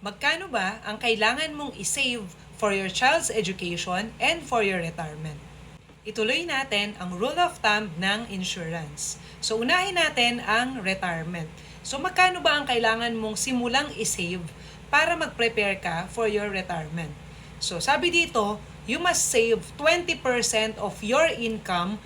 Magkano ba ang kailangan mong isave for your child's education and for your retirement? Ituloy natin ang rule of thumb ng insurance. So unahin natin ang retirement. So magkano ba ang kailangan mong simulang isave para mag-prepare ka for your retirement? So sabi dito, you must save 20% of your income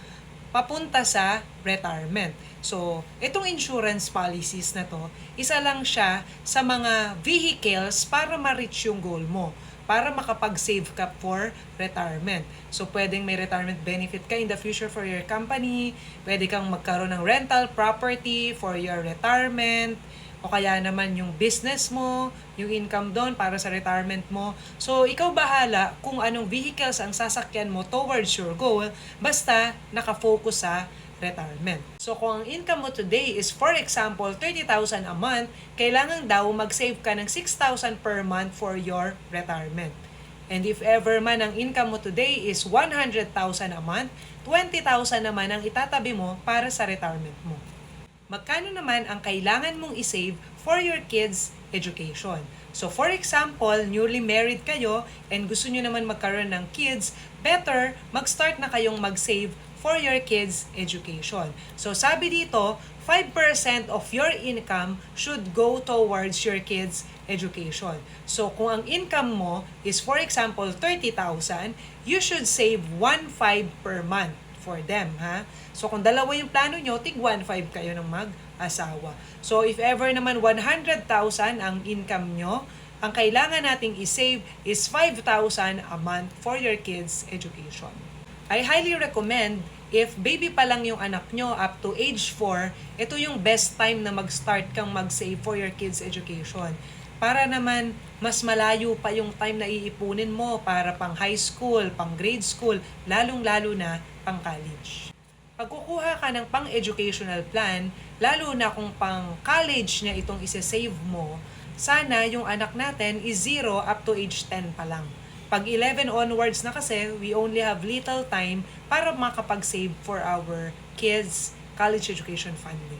papunta sa retirement. So, itong insurance policies na to, isa lang siya sa mga vehicles para ma-reach yung goal mo, para makapag-save ka for retirement. So, pwedeng may retirement benefit ka in the future for your company, pwede kang magkaroon ng rental property for your retirement, o kaya naman yung business mo, yung income doon para sa retirement mo. So, ikaw bahala kung anong vehicles ang sasakyan mo towards your goal, basta nakafocus sa retirement. So, kung ang income mo today is, for example, 30,000 a month, kailangan daw mag-save ka ng 6,000 per month for your retirement. And if ever man ang income mo today is 100,000 a month, 20,000 naman ang itatabi mo para sa retirement mo. Magkano naman ang kailangan mong isave for your kids' education? So for example, newly married kayo and gusto nyo naman magkaroon ng kids, better mag-start na kayong mag-save for your kids' education. So sabi dito, 5% of your income should go towards your kids' education. So kung ang income mo is, for example, 30,000, you should save 1,500 per month for them, ha? So kung dalawa yung plano nyo, tig 1,500 kayo ng mag-asawa. So if ever naman 100,000 ang income nyo, ang kailangan nating isave is 5,000 a month for your kids' education. I highly recommend, if baby pa lang yung anak nyo up to age 4, ito yung best time na mag-start kang mag-save for your kids' education. Para naman mas malayo pa yung time na iipunin mo para pang high school, pang grade school, lalong-lalo na pang college. Pag kukuha ka ng pang-educational plan, lalo na kung pang college niya itong isa-save mo, sana yung anak natin is 0 up to age 10 pa lang. Pag 11 onwards na kasi, we only have little time para makapag-save for our kids' college education funding.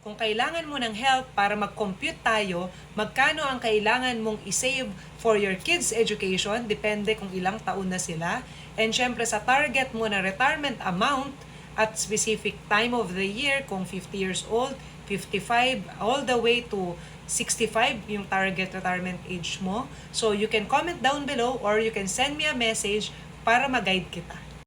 Kung kailangan mo ng help para mag-compute tayo, magkano ang kailangan mong isave for your kids' education, depende kung ilang taon na sila, and syempre sa target mo na retirement amount at specific time of the year, kung 50 years old, 55, all the way to 65 yung target retirement age mo. So you can comment down below or you can send me a message para mag-guide kita.